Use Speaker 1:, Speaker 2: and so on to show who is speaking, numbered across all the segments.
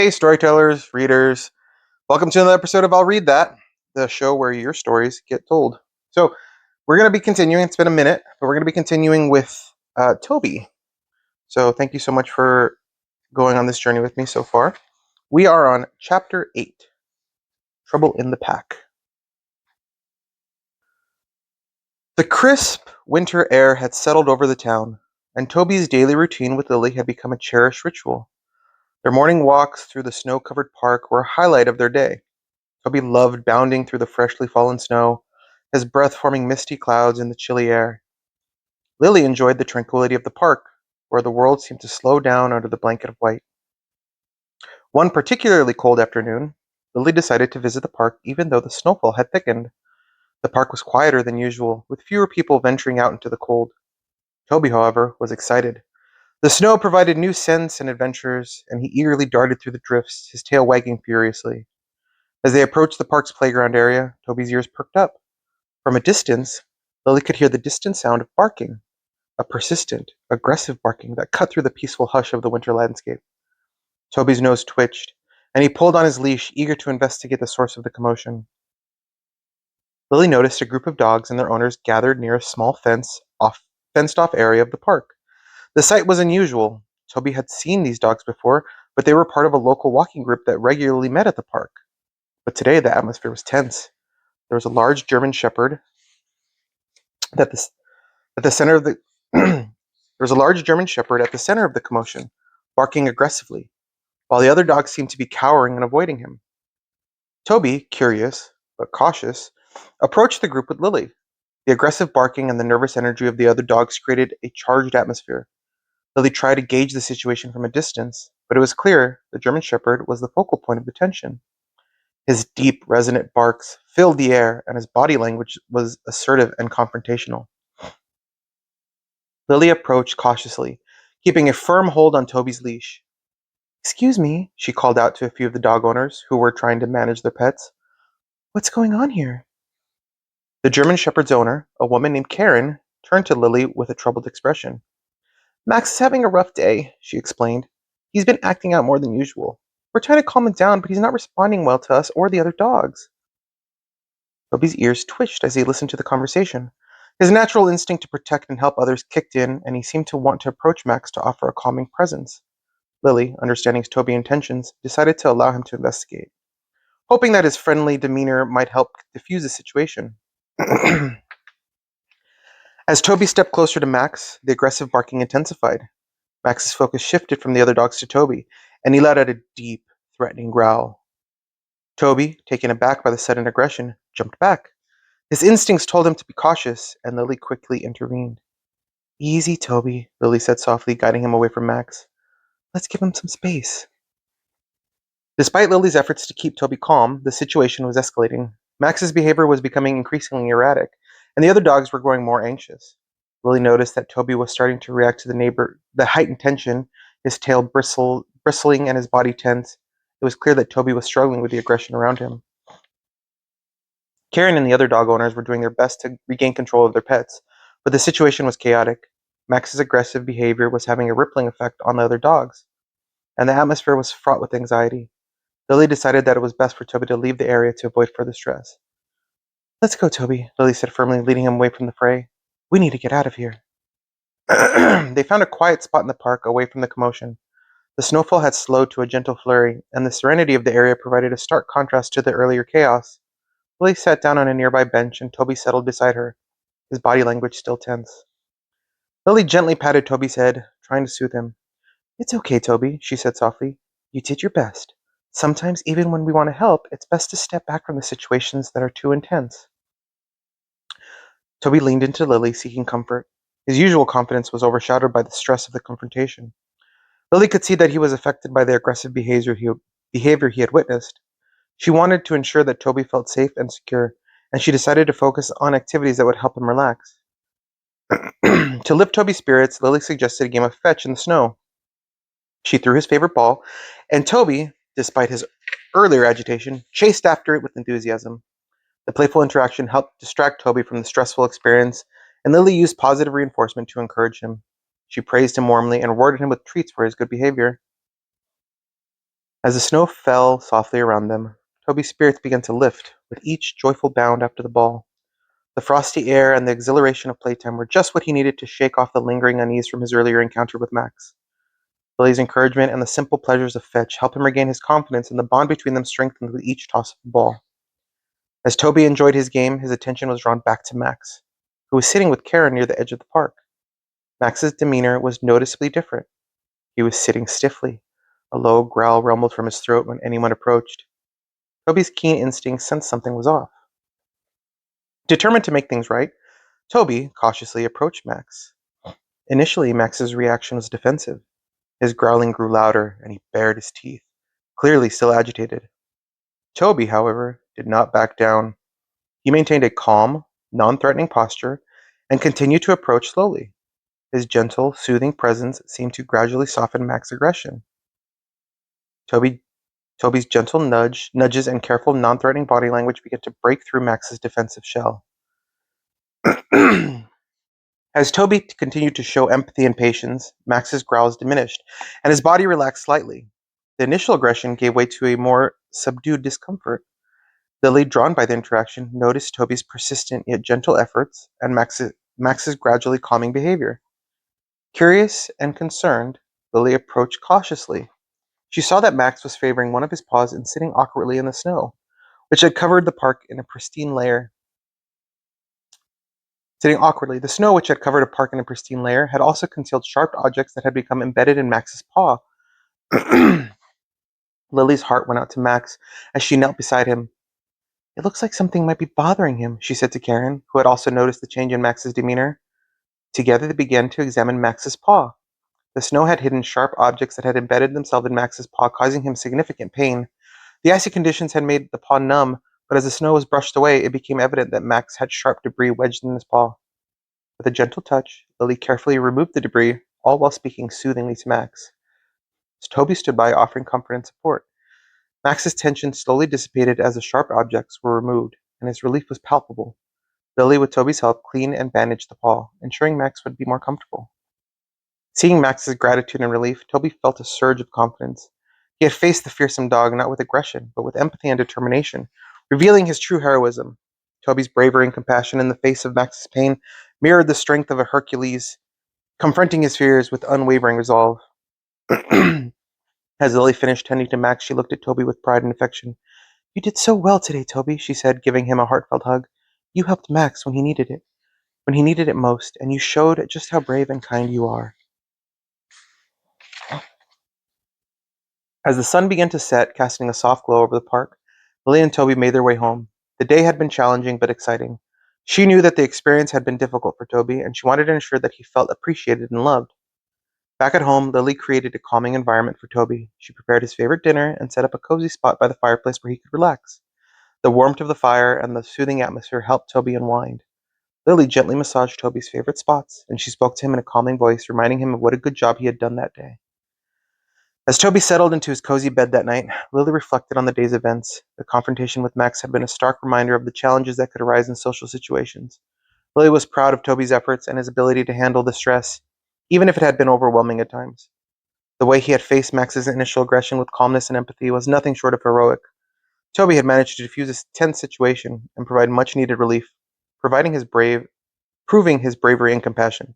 Speaker 1: Hey, storytellers, readers. Welcome to another episode of I'll Read That, the show where your stories get told. So, we're going to be continuing. It's been a minute, but we're going to be continuing with Toby. So, thank you so much for going on this journey with me so far. We are on Chapter 8 Trouble in the Pack. The crisp winter air had settled over the town, and Toby's daily routine with Lily had become a cherished ritual. Their morning walks through the snow-covered park were a highlight of their day. Toby loved bounding through the freshly fallen snow, his breath forming misty clouds in the chilly air. Lily enjoyed the tranquility of the park, where the world seemed to slow down under the blanket of white. One particularly cold afternoon, Lily decided to visit the park even though the snowfall had thickened. The park was quieter than usual, with fewer people venturing out into the cold. Toby, however, was excited. The snow provided new scents and adventures, and he eagerly darted through the drifts, his tail wagging furiously. As they approached the park's playground area, Toby's ears perked up. From a distance, Lily could hear the distant sound of barking, a persistent, aggressive barking that cut through the peaceful hush of the winter landscape. Toby's nose twitched, and he pulled on his leash, eager to investigate the source of the commotion. Lily noticed a group of dogs and their owners gathered near a small fenced-off area of the park. The sight was unusual. Toby had seen these dogs before, but they were part of a local walking group that regularly met at the park. But today the atmosphere was tense. There was a large German Shepherd that the, at the center of the there was a large German Shepherd at the center of the commotion, barking aggressively, while the other dogs seemed to be cowering and avoiding him. Toby, curious but cautious, approached the group with Lily. The aggressive barking and the nervous energy of the other dogs created a charged atmosphere. Lily tried to gauge the situation from a distance, but it was clear the German Shepherd was the focal point of the tension. His deep, resonant barks filled the air, and his body language was assertive and confrontational. Lily approached cautiously, keeping a firm hold on Toby's leash. "Excuse me," she called out to a few of the dog owners who were trying to manage their pets. "What's going on here?" The German Shepherd's owner, a woman named Karen, turned to Lily with a troubled expression. "Max is having a rough day," she explained. "He's been acting out more than usual. We're trying to calm him down, but he's not responding well to us or the other dogs." Toby's ears twitched as he listened to the conversation. His natural instinct to protect and help others kicked in, and he seemed to want to approach Max to offer a calming presence. Lily, understanding Toby's intentions, decided to allow him to investigate, hoping that his friendly demeanor might help diffuse the situation. As Toby stepped closer to Max, the aggressive barking intensified. Max's focus shifted from the other dogs to Toby, and he let out a deep, threatening growl. Toby, taken aback by the sudden aggression, jumped back. His instincts told him to be cautious, and Lily quickly intervened. "Easy, Toby," Lily said softly, guiding him away from Max. "Let's give him some space." Despite Lily's efforts to keep Toby calm, the situation was escalating. Max's behavior was becoming increasingly erratic, and the other dogs were growing more anxious. Lily noticed that Toby was starting to react to the heightened tension, his tail bristling and his body tense. It was clear that Toby was struggling with the aggression around him. Karen and the other dog owners were doing their best to regain control of their pets, but the situation was chaotic. Max's aggressive behavior was having a rippling effect on the other dogs, and the atmosphere was fraught with anxiety. Lily decided that it was best for Toby to leave the area to avoid further stress. "Let's go, Toby," Lily said firmly, leading him away from the fray. "We need to get out of here." They found a quiet spot in the park, away from the commotion. The snowfall had slowed to a gentle flurry, and the serenity of the area provided a stark contrast to the earlier chaos. Lily sat down on a nearby bench, and Toby settled beside her, his body language still tense. Lily gently patted Toby's head, trying to soothe him. "It's okay, Toby," she said softly. "You did your best. Sometimes, even when we want to help, it's best to step back from the situations that are too intense." Toby leaned into Lily, seeking comfort. His usual confidence was overshadowed by the stress of the confrontation. Lily could see that he was affected by the aggressive behavior he had witnessed. She wanted to ensure that Toby felt safe and secure, and she decided to focus on activities that would help him relax. To lift Toby's spirits, Lily suggested a game of fetch in the snow. She threw his favorite ball, and Toby, despite his earlier agitation, chased after it with enthusiasm. The playful interaction helped distract Toby from the stressful experience, and Lily used positive reinforcement to encourage him. She praised him warmly and rewarded him with treats for his good behavior. As the snow fell softly around them, Toby's spirits began to lift with each joyful bound after the ball. The frosty air and the exhilaration of playtime were just what he needed to shake off the lingering unease from his earlier encounter with Max. Billy's encouragement and the simple pleasures of fetch helped him regain his confidence, and the bond between them strengthened with each toss of the ball. As Toby enjoyed his game, his attention was drawn back to Max, who was sitting with Karen near the edge of the park. Max's demeanor was noticeably different. He was sitting stiffly. A low growl rumbled from his throat when anyone approached. Toby's keen instinct sensed something was off. Determined to make things right, Toby cautiously approached Max. Initially, Max's reaction was defensive. His growling grew louder, and he bared his teeth, clearly still agitated. Toby, however, did not back down. He maintained a calm, non-threatening posture and continued to approach slowly. His gentle, soothing presence seemed to gradually soften Max's aggression. Toby's gentle nudges and careful, non-threatening body language began to break through Max's defensive shell. As Toby continued to show empathy and patience, Max's growls diminished, and his body relaxed slightly. The initial aggression gave way to a more subdued discomfort. Lily, drawn by the interaction, noticed Toby's persistent yet gentle efforts and Max's gradually calming behavior. Curious and concerned, Lily approached cautiously. She saw that Max was favoring one of his paws and sitting awkwardly in the snow, which had covered the park in a pristine layer. Sitting awkwardly, the snow which had covered a park in a pristine layer had also concealed sharp objects that had become embedded in Max's paw. Lily's heart went out to Max as she knelt beside him. "It looks like something might be bothering him," she said to Karen, who had also noticed the change in Max's demeanor. Together they began to examine Max's paw. The snow had hidden sharp objects that had embedded themselves in Max's paw, causing him significant pain. The icy conditions had made the paw numb, but as the snow was brushed away, it became evident that Max had sharp debris wedged in his paw. With a gentle touch, Lily carefully removed the debris, all while speaking soothingly to Max. Toby stood by, offering comfort and support. Max's tension slowly dissipated as the sharp objects were removed, and his relief was palpable. Lily, with Toby's help, cleaned and bandaged the paw, ensuring Max would be more comfortable. Seeing Max's gratitude and relief, Toby felt a surge of confidence. He had faced the fearsome dog not with aggression, but with empathy and determination, revealing his true heroism. Toby's bravery and compassion in the face of Max's pain mirrored the strength of a Hercules, confronting his fears with unwavering resolve. As Lily finished tending to Max, she looked at Toby with pride and affection. "You did so well today, Toby," she said, giving him a heartfelt hug. "You helped Max when he needed it most, and you showed just how brave and kind you are." As the sun began to set, casting a soft glow over the park, Lily and Toby made their way home. The day had been challenging but exciting. She knew that the experience had been difficult for Toby, and she wanted to ensure that he felt appreciated and loved. Back at home, Lily created a calming environment for Toby. She prepared his favorite dinner and set up a cozy spot by the fireplace where he could relax. The warmth of the fire and the soothing atmosphere helped Toby unwind. Lily gently massaged Toby's favorite spots, and she spoke to him in a calming voice, reminding him of what a good job he had done that day. As Toby settled into his cozy bed that night, Lily reflected on the day's events. The confrontation with Max had been a stark reminder of the challenges that could arise in social situations. Lily was proud of Toby's efforts and his ability to handle the stress, even if it had been overwhelming at times. The way he had faced Max's initial aggression with calmness and empathy was nothing short of heroic. Toby had managed to defuse a tense situation and provide much-needed relief, proving his bravery and compassion.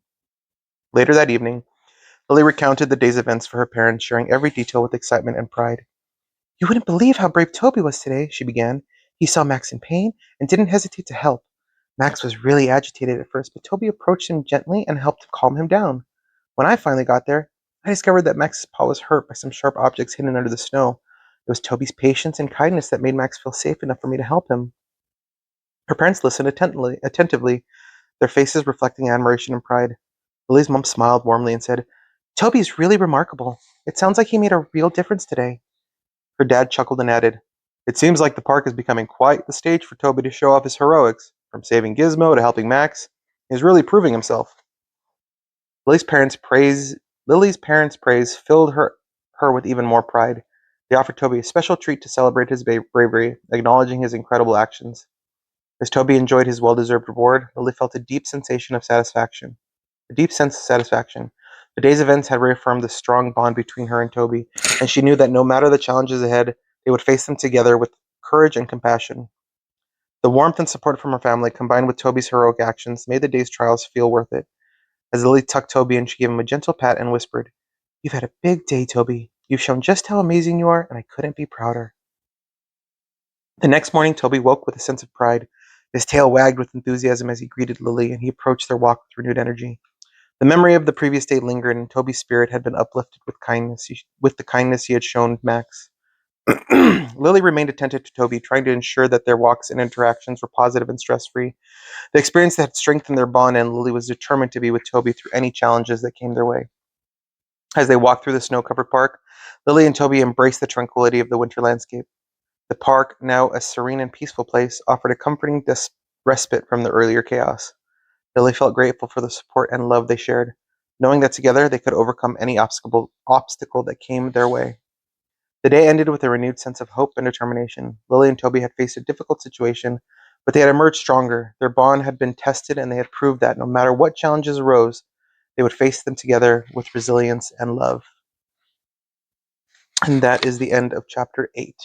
Speaker 1: Later that evening, Lily recounted the day's events for her parents, sharing every detail with excitement and pride. "You wouldn't believe how brave Toby was today," she began. "He saw Max in pain and didn't hesitate to help. Max was really agitated at first, but Toby approached him gently and helped calm him down. When I finally got there, I discovered that Max's paw was hurt by some sharp objects hidden under the snow. It was Toby's patience and kindness that made Max feel safe enough for me to help him." Her parents listened attentively, their faces reflecting admiration and pride. Lily's mom smiled warmly and said, "Toby's really remarkable. It sounds like he made a real difference today." Her dad chuckled and added, "It seems like the park is becoming quite the stage for Toby to show off his heroics. From saving Gizmo to helping Max, he's really proving himself." Lily's parents' praise filled her with even more pride. They offered Toby a special treat to celebrate his bravery, acknowledging his incredible actions. As Toby enjoyed his well-deserved reward, Lily felt a deep sense of satisfaction. The day's events had reaffirmed the strong bond between her and Toby, and she knew that no matter the challenges ahead, they would face them together with courage and compassion. The warmth and support from her family, combined with Toby's heroic actions, made the day's trials feel worth it. As Lily tucked Toby in, she gave him a gentle pat and whispered, "You've had a big day, Toby. You've shown just how amazing you are, and I couldn't be prouder." The next morning, Toby woke with a sense of pride. His tail wagged with enthusiasm as he greeted Lily, and he approached their walk with renewed energy. The memory of the previous day lingered, and Toby's spirit had been uplifted with the kindness he had shown Max. Lily remained attentive to Toby, trying to ensure that their walks and interactions were positive and stress-free. The experience had strengthened their bond, and Lily was determined to be with Toby through any challenges that came their way. As they walked through the snow-covered park, Lily and Toby embraced the tranquility of the winter landscape. The park, now a serene and peaceful place, offered a comforting respite from the earlier chaos. Lily felt grateful for the support and love they shared, knowing that together they could overcome any obstacle that came their way. The day ended with a renewed sense of hope and determination. Lily and Toby had faced a difficult situation, but they had emerged stronger. Their bond had been tested, and they had proved that no matter what challenges arose, they would face them together with resilience and love. And that is the end of chapter 8.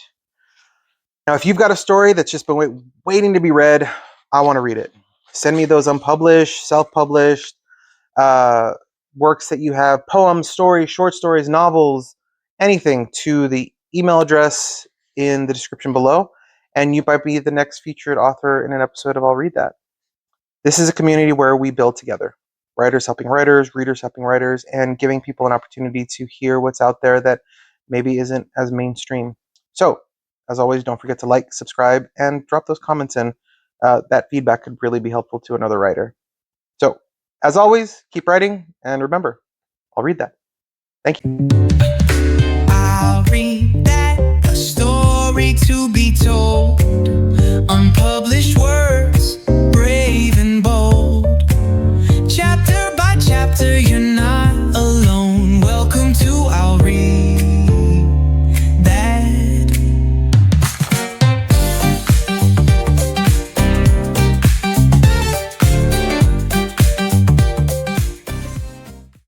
Speaker 1: Now, if you've got a story that's just been waiting to be read, I want to read it. Send me those unpublished, self-published works that you have, poems, stories, short stories, novels, anything, to the email address in the description below, and you might be the next featured author in an episode of I'll Read That. This is a community where we build together. Writers helping writers, readers helping writers, and giving people an opportunity to hear what's out there that maybe isn't as mainstream. So, as always, don't forget to like, subscribe, and drop those comments in. That feedback could really be helpful to another writer. So, as always, keep writing, and remember, I'll read that. Thank you.